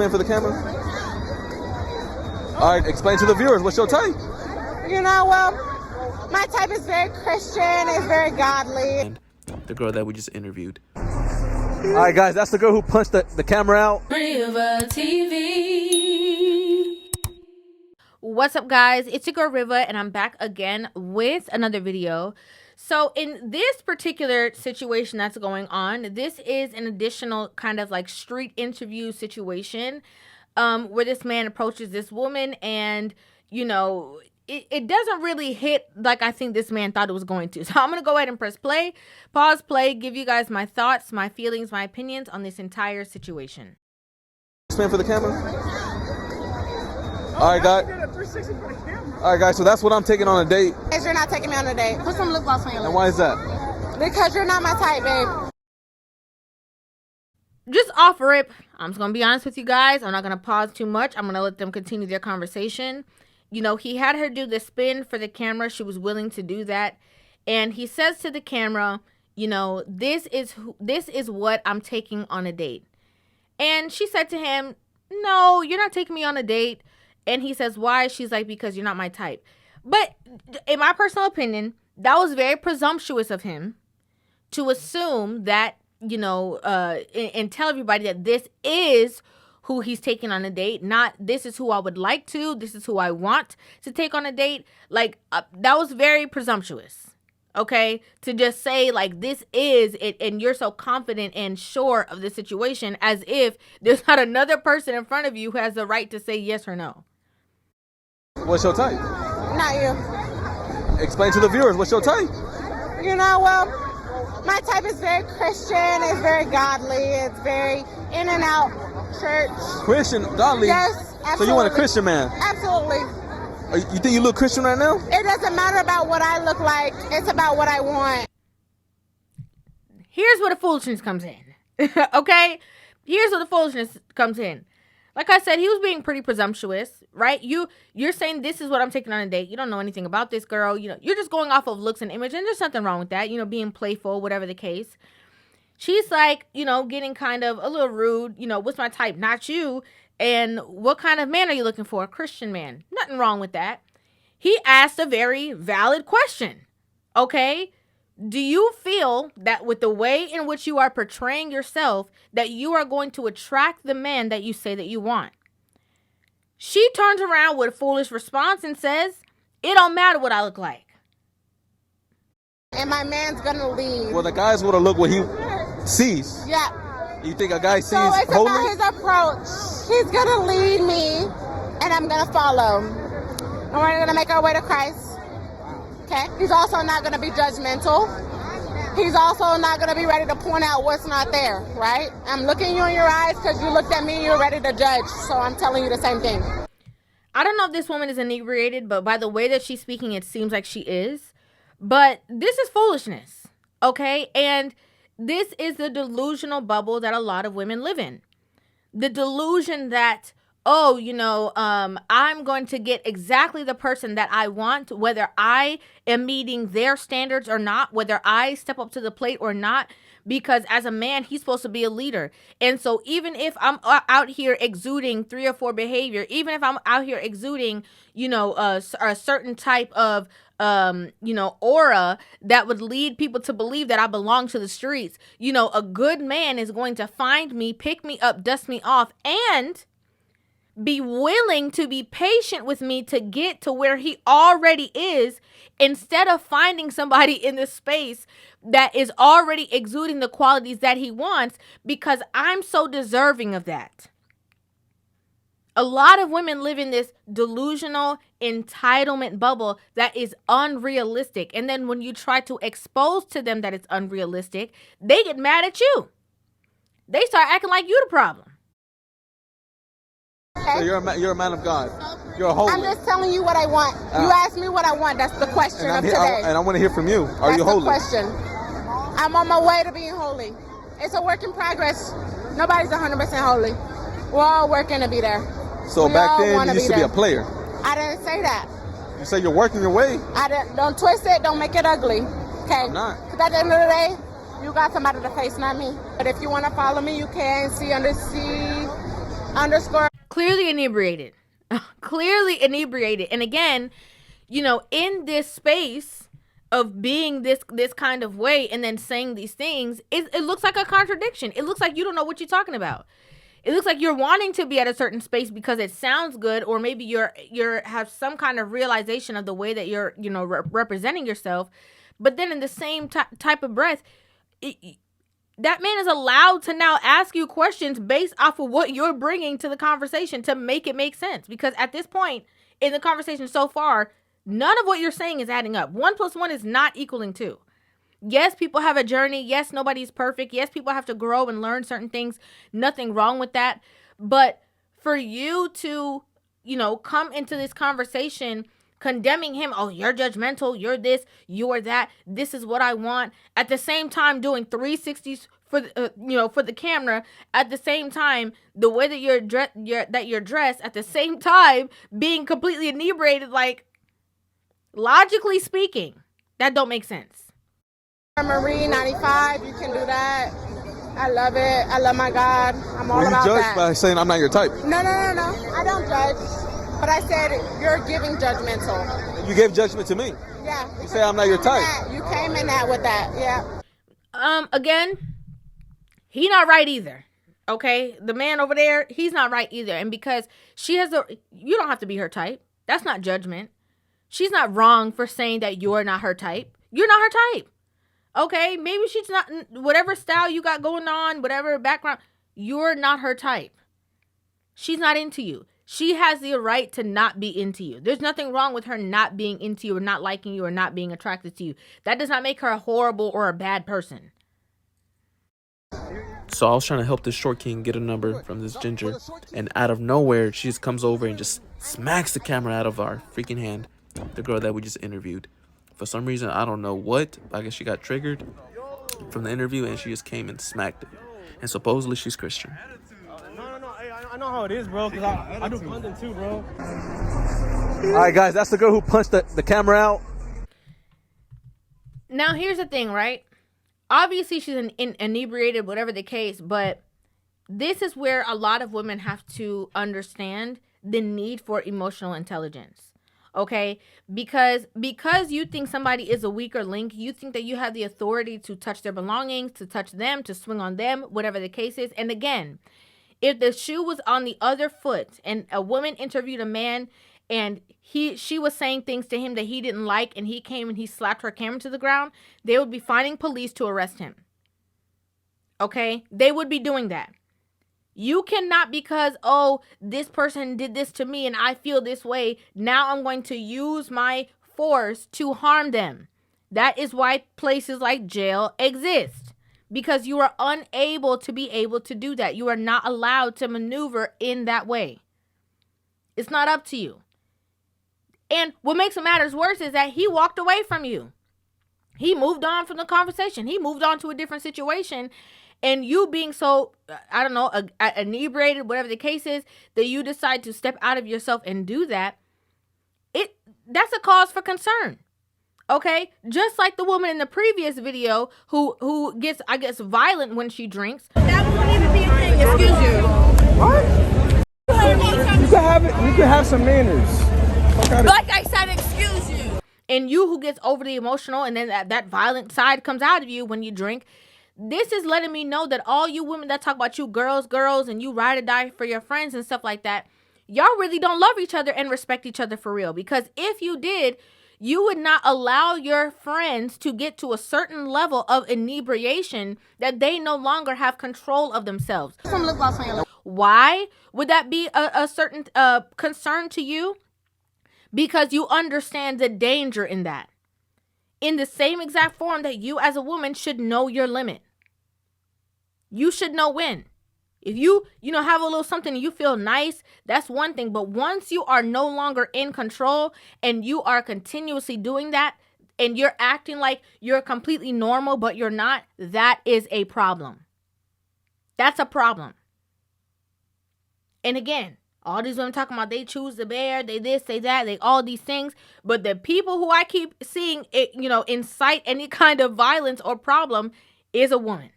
man for the camera? All right, explain to the viewers, what's your type? You know, well, my type is very Christian, it's very godly. And the girl that we just interviewed. All right, guys, that's the girl who punched the camera out. Rivah TV. What's up, guys? It's your girl Rivah, and I'm back again with another video. So in this particular situation that's going on, this is an additional kind of like street interview situation where this man approaches this woman, and you know, it doesn't really hit like I think this man thought it was going to. So I'm going to go ahead and press play, pause, play, give you guys my thoughts, my feelings, my opinions on this entire situation. This man for the camera? All right, guys. All right, guys, so that's what I'm taking on a date. Because you're not taking me on a date. Put some lip gloss on your lip. And why is that? Because you're not my type, babe. Just off rip, I'm just going to be honest with you guys. I'm not going to pause too much. I'm going to let them continue their conversation. You know, he had her do the spin for the camera. She was willing to do that. And he says to the camera, you know, this is what I'm taking on a date. And she said to him, no, you're not taking me on a date. And he says, why? She's like, because you're not my type. But in my personal opinion, that was very presumptuous of him to assume that, you know, and tell everybody that this is who he's taking on a date, not this is who I would like to, this is who I want to take on a date. Like, that was very presumptuous, okay? To just say, like, this is it, and you're so confident and sure of the situation as if there's not another person in front of you who has the right to say yes or no. What's your type? Not you. Explain to the viewers, what's your type? You know, well, my type is very Christian, it's very godly, it's very in and out church. Christian, godly? Yes, absolutely. So you want a Christian man? Absolutely. You think you look Christian right now? It doesn't matter about what I look like, it's about what I want. Here's where the foolishness comes in, okay? Here's where the foolishness comes in. Like I said, he was being pretty presumptuous, right? You're saying this is what I'm taking on a date. You don't know anything about this girl. You know, you're just going off of looks and image, and there's nothing wrong with that. You know, being playful, whatever the case. She's like, you know, getting kind of a little rude. You know, what's my type? Not you. And what kind of man are you looking for? A Christian man. Nothing wrong with that. He asked a very valid question. Okay? Do you feel that with the way in which you are portraying yourself, that you are going to attract the man that you say that you want? She turns around with a foolish response and says, it don't matter what I look like. And my man's gonna leave. Well, the guy's gonna look what he sees. Yeah. You think a guy sees So it's holy? about his approach. He's gonna lead me, and I'm gonna follow. And we're gonna make our way to Christ. Okay? He's also not gonna be judgmental. He's also not gonna be ready to point out what's not there, right? I'm looking you in your eyes because you looked at me, you're ready to judge. So I'm telling you the same thing. I don't know if this woman is inebriated, but by the way that she's speaking, it seems like she is. But this is foolishness, okay? And this is the delusional bubble that a lot of women live in. The delusion that, oh, you know, I'm going to get exactly the person that I want, whether I am meeting their standards or not, whether I step up to the plate or not, because as a man, he's supposed to be a leader. And so even if I'm out here exuding 3 or 4 behavior, even if I'm out here exuding, you know, a certain type of, you know, aura that would lead people to believe that I belong to the streets, you know, a good man is going to find me, pick me up, dust me off, and be willing to be patient with me to get to where he already is, instead of finding somebody in the space that is already exuding the qualities that he wants because I'm so deserving of that. A lot of women live in this delusional entitlement bubble that is unrealistic. And then when you try to expose to them that it's unrealistic, they get mad at you. They start acting like you the problem. Okay? So you're a man of God. You're a holy. I'm just telling you what I want. You asked me what I want. That's the question of today. And I want to hear from you. Are you holy? That's the question. I'm on my way to being holy. It's a work in progress. Nobody's 100% holy. We're all working to be there. So back then, you used to be a player. I didn't say that. You say you're working your way. Don't twist it. Don't make it ugly. Okay? I'm not. Because at the end of the day, you got somebody to face, not me. But if you want to follow me, you can. See, underscore. Clearly inebriated. Clearly inebriated. And again, you know, in this space of being this kind of way and then saying these things, it looks like a contradiction. It looks like you don't know what you're talking about. It looks like you're wanting to be at a certain space because it sounds good, or maybe you're have some kind of realization of the way that you're, you know, representing yourself. But then in the same type of breath, that man is allowed to now ask you questions based off of what you're bringing to the conversation to make it make sense. Because at this point in the conversation so far, none of what you're saying is adding up. 1 + 1 is not equaling 2. Yes, people have a journey. Yes, nobody's perfect. Yes, people have to grow and learn certain things. Nothing wrong with that. But for you to, you know, come into this conversation condemning him, oh, you're judgmental, you're this, you're that, this is what I want, at the same time doing 360s for for the camera, at the same time the way that you're dressed, at the same time being completely inebriated, like, logically speaking, that don't make sense. Marie 95, you can do that. I love it. I love my God. I'm all Well, you about judge that. by saying I'm not your type. No. I don't judge. But I said you're giving judgmental. You gave judgment to me. Yeah. You say I'm not your type. You came in that with that. Yeah. Again, he not right either. Okay? The man over there, he's not right either. And because she has you don't have to be her type. That's not judgment. She's not wrong for saying that you're not her type. You're not her type. Okay, maybe she's not, whatever style you got going on, whatever background, you're not her type. She's not into you. She has the right to not be into you. There's nothing wrong with her not being into you or not liking you or not being attracted to you. That does not make her a horrible or a bad person. So I was trying to help this short king get a number from this ginger, and out of nowhere, she just comes over and just smacks the camera out of our freaking hand. The girl that we just interviewed. For some reason, I don't know what, I guess she got triggered from the interview and she just came and smacked it. And supposedly she's Christian. No. Hey, I know how it is, bro, because I do content too, bro. All right, guys, that's the girl who punched the camera out. Now, here's the thing, right? Obviously, she's inebriated, whatever the case, but this is where a lot of women have to understand the need for emotional intelligence. Okay, because you think somebody is a weaker link, you think that you have the authority to touch their belongings, to touch them, to swing on them, whatever the case is. And again, if the shoe was on the other foot and a woman interviewed a man and she was saying things to him that he didn't like, and he came and he slapped her camera to the ground, they would be finding police to arrest him. Okay, they would be doing that. You cannot, because, oh, this person did this to me and I feel this way, now I'm going to use my force to harm them. That is why places like jail exist. Because you are unable to be able to do that. You are not allowed to maneuver in that way. It's not up to you. And what makes it matters worse is that he walked away from you. He moved on from the conversation. He moved on to a different situation. And you being so, I don't know, inebriated, whatever the case is, that you decide to step out of yourself and do that, that's a cause for concern. Okay? Just like the woman in the previous video who gets, I guess, violent when she drinks. That won't even be a thing. Excuse you. What? You can have some manners. Like I said, excuse you. And you who gets overly emotional and then that violent side comes out of you when you drink. This is letting me know that all you women that talk about you girls, and you ride or die for your friends and stuff like that, y'all really don't love each other and respect each other for real. Because if you did, you would not allow your friends to get to a certain level of inebriation that they no longer have control of themselves. Why would that be a certain concern to you? Because you understand the danger in that. In the same exact form that you as a woman should know your limit. You should know when. If you have a little something and you feel nice, that's one thing. But once you are no longer in control and you are continuously doing that and you're acting like you're completely normal, but you're not, that is a problem. That's a problem. And again, all these women talking about they choose the bear, they this, they that, they all these things. But the people who I keep seeing, incite any kind of violence or problem is a woman.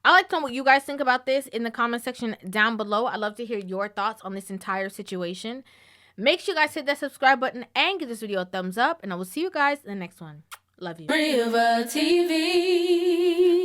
I'd like to know what you guys think about this in the comment section down below. I'd love to hear your thoughts on this entire situation. Make sure you guys hit that subscribe button and give this video a thumbs up. And I will see you guys in the next one. Love you. Rivah TV.